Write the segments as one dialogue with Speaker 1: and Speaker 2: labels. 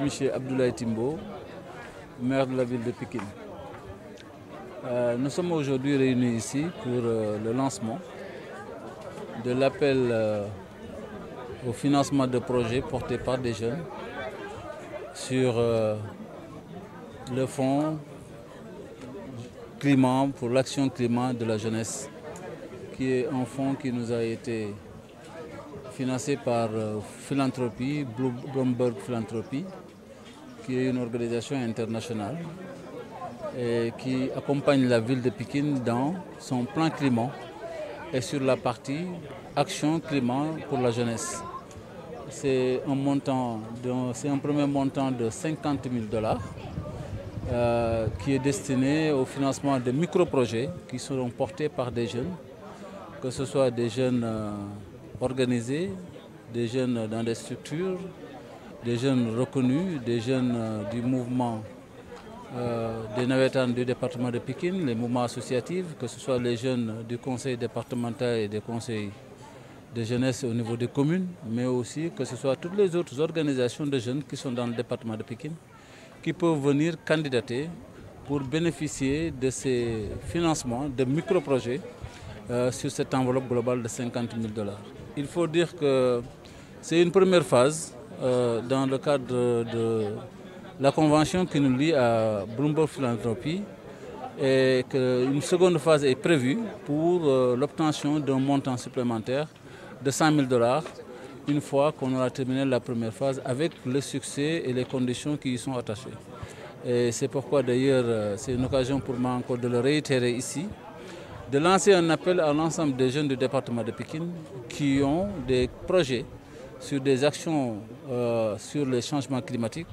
Speaker 1: Monsieur Abdoulaye Timbo, maire de la ville de Pikine. Nous sommes aujourd'hui réunis ici pour le lancement de l'appel au financement de projets portés par des jeunes sur le fonds climat pour l'action climat de la jeunesse, qui est un fonds qui nous a été financé par Philanthropie, Bloomberg Philanthropie, qui est une organisation internationale et qui accompagne la ville de Pikine dans son plan climat et sur la partie action climat pour la jeunesse. C'est un premier montant de 50 000 $ qui est destiné au financement de micro-projets qui seront portés par des jeunes, que ce soit des jeunes organisés, des jeunes dans des structures, des jeunes reconnus, des jeunes du mouvement des navétanes du département de Pikine, les mouvements associatifs, que ce soit les jeunes du conseil départemental et des conseils de jeunesse au niveau des communes, mais aussi que ce soit toutes les autres organisations de jeunes qui sont dans le département de Pikine, qui peuvent venir candidater pour bénéficier de ces financements de micro-projets sur cette enveloppe globale de 50 000 $. Il faut dire que c'est une première phase dans le cadre de la convention qui nous lie à Bloomberg Philanthropie et qu'une seconde phase est prévue pour l'obtention d'un montant supplémentaire de 100 000 $ une fois qu'on aura terminé la première phase avec le succès et les conditions qui y sont attachées. Et c'est pourquoi d'ailleurs c'est une occasion pour moi encore de le réitérer ici, de lancer un appel à l'ensemble des jeunes du département de Pikine qui ont des projets sur des actions sur les changements climatiques,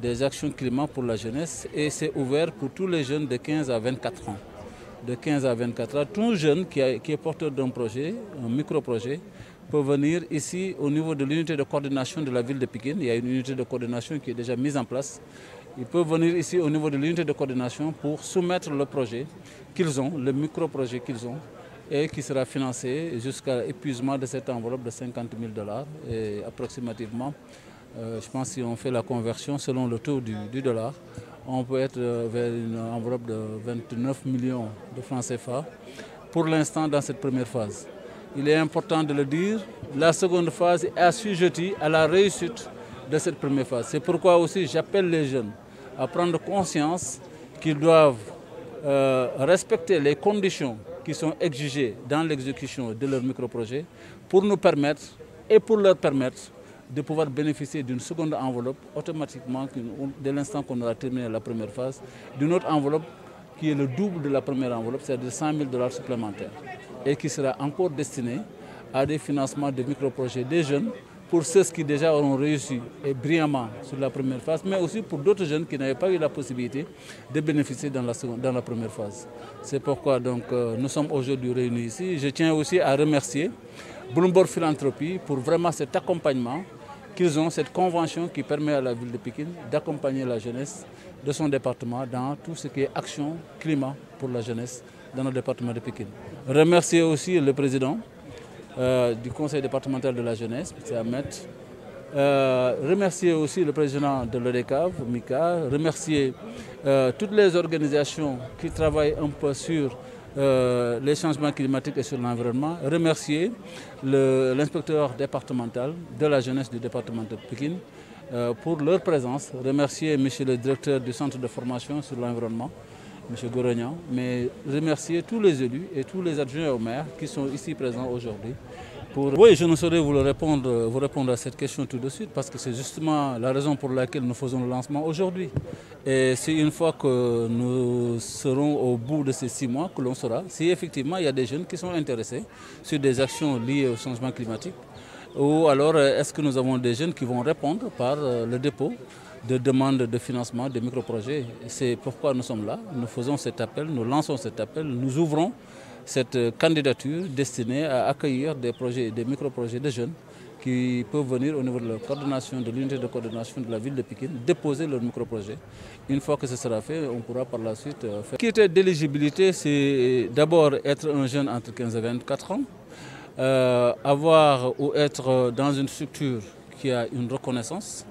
Speaker 1: des actions climat pour la jeunesse, et c'est ouvert pour tous les jeunes de 15 à 24 ans. De 15 à 24 ans, tout jeune qui est porteur d'un projet, un micro-projet, peut venir ici au niveau de l'unité de coordination de la ville de Pikine. Il y a une unité de coordination qui est déjà mise en place. Ils peuvent venir ici au niveau de l'unité de coordination pour soumettre le projet qu'ils ont, le micro-projet qu'ils ont, et qui sera financé jusqu'à l'épuisement de cette enveloppe de 50 000 $. Et approximativement, je pense que si on fait la conversion selon le taux du dollar, on peut être vers une enveloppe de 29 millions de francs CFA pour l'instant dans cette première phase. Il est important de le dire, la seconde phase est assujettie à la réussite de cette première phase. C'est pourquoi aussi j'appelle les jeunes à prendre conscience qu'ils doivent respecter les conditions qui sont exigées dans l'exécution de leur micro-projet pour nous permettre et pour leur permettre de pouvoir bénéficier d'une seconde enveloppe automatiquement dès l'instant qu'on aura terminé la première phase, d'une autre enveloppe qui est le double de la première enveloppe, c'est-à-dire 100 000 $ supplémentaires, et qui sera encore destinée à des financements de micro-projets des jeunes, pour ceux qui déjà auront réussi et brillamment sur la première phase, mais aussi pour d'autres jeunes qui n'avaient pas eu la possibilité de bénéficier dans la première phase. C'est pourquoi donc, nous sommes aujourd'hui réunis ici. Je tiens aussi à remercier Bloomberg Philanthropie pour vraiment cet accompagnement qu'ils ont, cette convention qui permet à la ville de Pikine d'accompagner la jeunesse de son département dans tout ce qui est action climat pour la jeunesse dans le département de Pikine. Remercier aussi le président du conseil départemental de la jeunesse, M. Ahmed. Remercier aussi le président de l'ODECAV, Mika. Remercier toutes les organisations qui travaillent un peu sur les changements climatiques et sur l'environnement. Remercier l'inspecteur départemental de la jeunesse du département de Pikine pour leur présence. Remercier M. le directeur du centre de formation sur l'environnement, M. Gorognan, mais remercier tous les élus et tous les adjoints au maire qui sont ici présents aujourd'hui. Oui, je ne saurais vous répondre à cette question tout de suite, parce que c'est justement la raison pour laquelle nous faisons le lancement aujourd'hui. Et c'est une fois que nous serons au bout de ces 6 mois que l'on saura si effectivement il y a des jeunes qui sont intéressés sur des actions liées au changement climatique, ou alors est-ce que nous avons des jeunes qui vont répondre par le dépôt de demandes de financement des micro-projets. C'est pourquoi nous sommes là, nous faisons cet appel, nous lançons cet appel, nous ouvrons cette candidature destinée à accueillir des projets, des micro-projets de jeunes qui peuvent venir au niveau de la coordination, de l'unité de coordination de la ville de Pikine, déposer leur micro-projet. Une fois que ce sera fait, on pourra par la suite faire. Critère d'éligibilité, c'est d'abord être un jeune entre 15 et 24 ans, avoir ou être dans une structure qui a une reconnaissance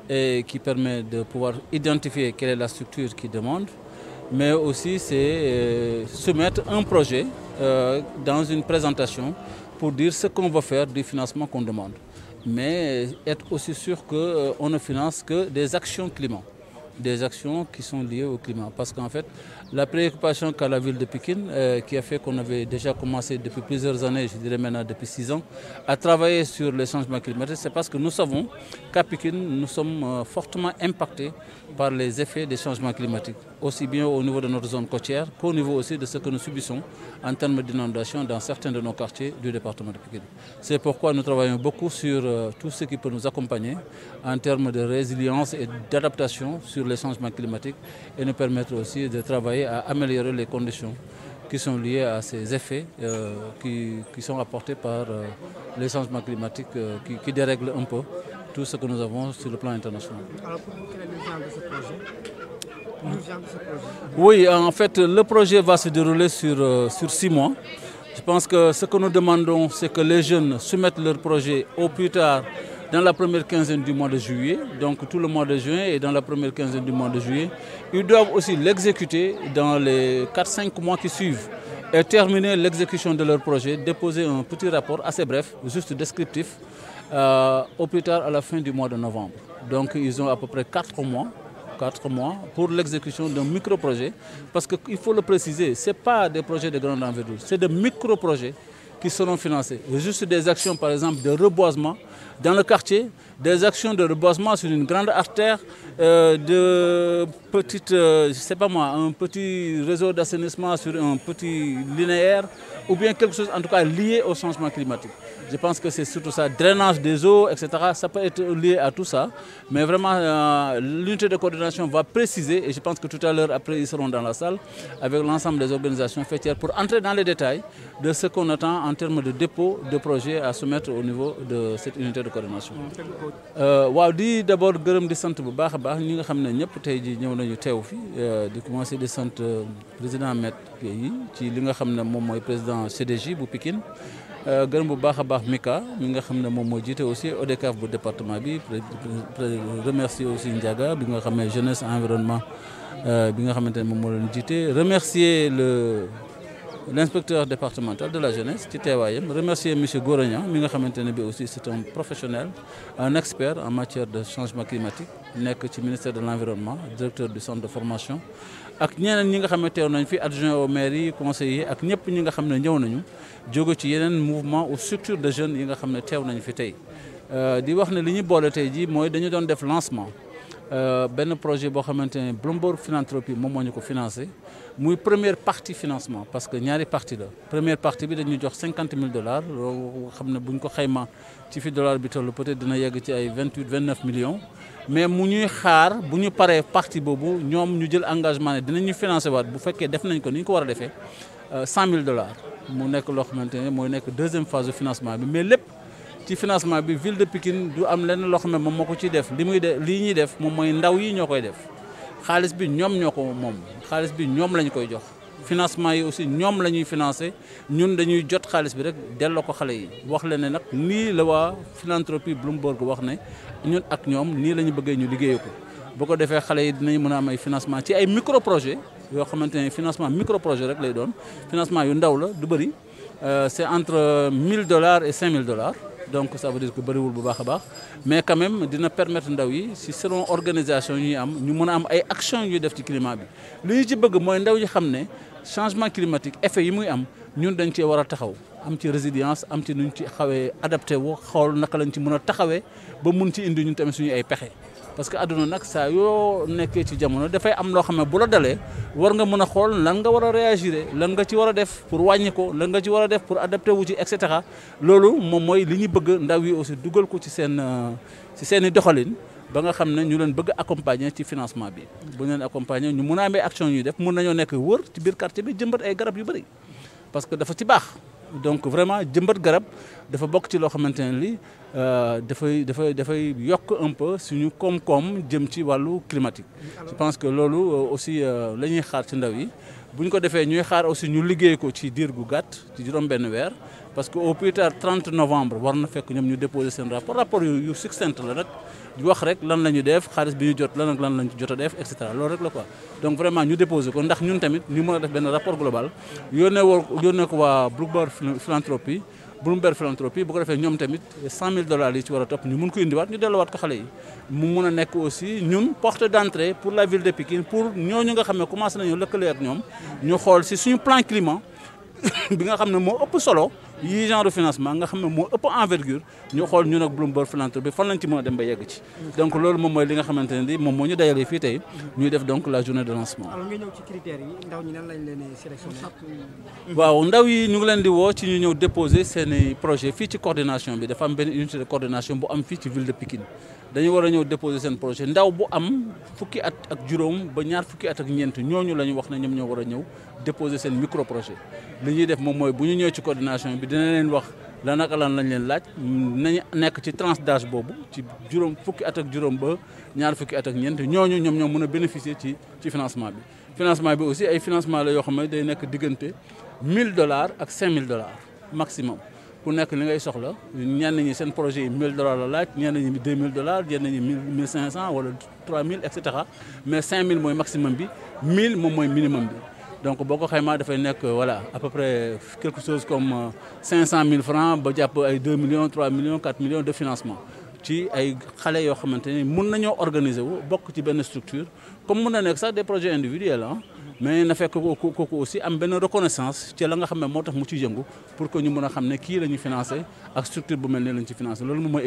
Speaker 1: et qui permet de pouvoir identifier quelle est la structure qui demande, mais aussi c'est soumettre un projet dans une présentation pour dire ce qu'on va faire du financement qu'on demande. Mais être aussi sûr qu'on ne finance que des actions climat, des actions qui sont liées au climat. Parce qu'en fait, la préoccupation qu'a la ville de Pékin, qui a fait qu'on avait déjà commencé depuis plusieurs années, je dirais maintenant depuis 6 ans, à travailler sur les changements climatiques, c'est parce que nous savons qu'à Pékin, nous sommes fortement impactés par les effets des changements climatiques, aussi bien au niveau de notre zone côtière qu'au niveau aussi de ce que nous subissons en termes d'inondation dans certains de nos quartiers du département de Pékin. C'est pourquoi nous travaillons beaucoup sur tout ce qui peut nous accompagner en termes de résilience et d'adaptation sur les changements climatiques et nous permettre aussi de travailler à améliorer les conditions qui sont liées à ces effets qui sont apportés par les changements climatiques qui dérèglent un peu tout ce que nous avons sur le plan international.
Speaker 2: Alors pour vous, quel est l'urgence de ce projet?
Speaker 1: Oui, en fait, le projet va se dérouler sur 6 mois. Je pense que ce que nous demandons, c'est que les jeunes soumettent leur projet au plus tard dans la première quinzaine du mois de juillet, donc tout le mois de juin et dans la première quinzaine du mois de juillet. Ils doivent aussi l'exécuter dans les 4-5 mois qui suivent et terminer l'exécution de leur projet, déposer un petit rapport assez bref, juste descriptif, au plus tard à la fin du mois de novembre. Donc ils ont à peu près 4 mois pour l'exécution d'un micro-projet. Parce qu'il faut le préciser, ce n'est pas des projets de grande envergure, c'est des micro-projets qui seront financés. Juste des actions par exemple de reboisement dans le quartier, des actions de reboisement sur une grande artère, de petites, je sais pas moi, un petit réseau d'assainissement sur un petit linéaire, ou bien quelque chose en tout cas lié au changement climatique. Je pense que c'est surtout ça, drainage des eaux, etc. Ça peut être lié à tout ça. Mais vraiment, l'unité de coordination va préciser, et je pense que tout à l'heure, après, ils seront dans la salle, avec l'ensemble des organisations fêtières, pour entrer dans les détails de ce qu'on attend en termes de dépôt de projets à soumettre au niveau de cette unité de coordination. waaw di d'abord gërëm di sant bu baax a baax ñi nga xam ne ñëpp tey jii ñëw nañu teew fi di commencer di sant président Maître Guèye ci li nga xam ne moom mooy président CDJ bu Pikine gërëm bu baax a baax Mika mi nga xam ne moom moo jiite aussi ODCAV bu département bi remercier aussi Ndiaga bi nga xam ne jeunesse environnement bi nga xamante ne moom moo leen jiite remercier l'inspecteur départemental de la jeunesse ci teewaayam remercier monsieur Gora mi nga xamante ne bi aussi c'est un professionnel un expert en matière de changement climatique nekk ci ministère de l'environnement directeur du centre de formation ak ñeneen ñi nga xam ne teew nañ fi adjoint au maire yi conseillers ak ñëpp ñi nga xam ne ñëw nañu jóge ci yeneen mouvement ou structure de jeunes yi nga xam ne teew nañu fi tey di wax ne li ñu boole tey jii mooy dañu doon def lancement benn projet boo xamante ne Bloomberg Philanthropie moom moo ñu ko financé muy première partie financement parce que ñaari partie la première partie bi dañu jox $50 000 loo xam ne bu ñu ko xayma ci fi dollar bi toll peut-être dina yegg ci ay 28-29 millions mais mu ñuy xaar bu ñu paree partie boobu ñoom ñu jël engagement ne dinañu financé waat bu fekkee def nañ ko ni ñu ko war a defee $100 000 mu nekk loo xamante ne mooy nekk deuxième phase de financement bi mais lépp ci financement bi ville de Pikine du am lenn loo xam ne moom moo ko ciy def li ñuy def moom mooy ndaw yi ñoo koy def xaalis bi ñoom ñoo ko moom xaalis bi ñoom lañ koy jox financement yi aussi ñoom la ñuy financé ñun dañuy jot xaalis bi rek delloo ko xale yi wax leen ne nag nii la waa philanthropie Bloomberg wax ne ñun ak ñoom nii la ñu bëggee ñu liggéeyee ko bu ko defee xale yi dinañ mën a am ay financement ci ay micro projet yoo xamante ne financement micro projet rek lay doon financement yu ndaw la du bëri c'est entre $1,000 et $5,000 donc ça veut dire que bëriwul bu baax a baax mais quand même dina permettre ndaw yi si selon organisation yi ñuy am ñu mën a am ay actions yu def ci climat bi li ñu ci bëgg mooy ndaw yi xam ne changement climatique effet yi muy am ñun dañ cee war a taxaw am ci résilience am ci nuñ ci xawee adapté wu xool naka lañ ci mën a taxawee ba mun ci indi ñun tamit suñu ay pexe parce que àdduna nag saa yoo nekkee ci jamono dafay am loo xam ne bu la dalee war nga mën a xool lan nga war a réagir lan nga ci war a def pour wàññi ko lan nga ci war a def pour adapté wu ci et cetera loolu moom mooy li ñu bëgg ndaw yi aussi dugal ko ci seen i doxalin ba nga xam ne ñu leen bëgg accompagner ci financement bi bu ñu leen accompagner ñu mën a amee action ñuy def mun nañoo nekk wër ci biir quartier bi jëmbat ay garab yu bëri parce que dafa ci baax donc vraiment jëmbat garab dafa bokk ci loo xamante ne li dafay yokk un peu suñu koom-koom jëm ci wàllu climatique. Je pense que loolu aussi la ñuy xaar ci ndaw yi bu ñu ko defee ñuy xaar aussi ñu liggéey ko ci diir gu gàtt ci juróom benn weer parce que au plus tard 30 novembre war na fekk ñoom ñu déposer seen rapport yu succinct la rek di wax rek lan la ñu def xaalis bi ñu jot lan ak lan lañ jot a def et cetera loolu rek la quoi donc vraiment ñu déposer ko ndax ñun tamit ñu mën a def benn rapport global yónnee ko waa Bloomberg Philanthropy bu ko defee ñoom tamit $100,000 yi ci war a topp ñu mun ko indiwaat ñu delluwaat ko xale yi mu mun a nekk aussi ñun porte d'entrée pour la ville de Pikine pour ñooñu nga xam ne commencé nañu lëkkale ak ñoom ñu xool si suñu plan climat bi nga xam ne moo ëpp solo yi genre de financement nga xam ne moo ëpp envergure ñu xool ñun ak Bloomberg Philanthropy fan lañ ci mën a dem ba yegg ci donc loolu moom mooy li nga xamante ne moom moo ñu dajalee fii tey ñuy def donc la journée de lancement.
Speaker 2: alors nga ñëw ci critères yi ndaw ñi nan lañ leen sélectionné.
Speaker 1: waaw ndaw yi ñu ngi leen di woo ci ñu ñëw déposer seen projet fii ci coordination bi dafa am benn unité de coordination bu am fii ci ville de Pikine dañu war a ñëw déposer seen projet ndaw bu am fukki at ak juróom ba ñaar fukki at ak ñeent ñooñu la ñu wax ne ñoom ñoo war a ñëw déposer seen micro projet li ñuy def moom mooy bu ñu ñëw ci coordination bi dina leen wax lan ak lan lañ leen laaj nañu nekk ci tranche d'âge boobu ci juróom fukki at ak juróom ba ñaar fukki at ak ñeent ñooñu ñoom ñoo mën a bénéficier ci financement bi. financement bi aussi ay financement la yoo xam ne day nekk diggante $1,000 ak $5,000 maximum ku nekk li ngay soxla ñenn ñi seen projet yi $1,000 la laaj ñenn ñi $2,000 ñenn ñi 1,500 wala 3,000 et cetera mais 5,000 mooy maximum bi 1,000 moom mooy minimum bi. donc boo ko xaymaa dafay nekk voilà à peu près quelque chose comme 500,000 francs ba jàpp ay 2 millions 3 millions 4 millions de financement ci ay xale yoo xamante ni mun nañoo organiser wu bokk ci benn structure comme mun na nekk sax des projets individuels ah mais na fekk kooku aussi am benn reconnaissance ci la nga xam ne moo tax mu ci yëngu pour que ñu mun a xam ne kii la ñu financé ak structure bu mel ni lañ ci financé loolu moom mooy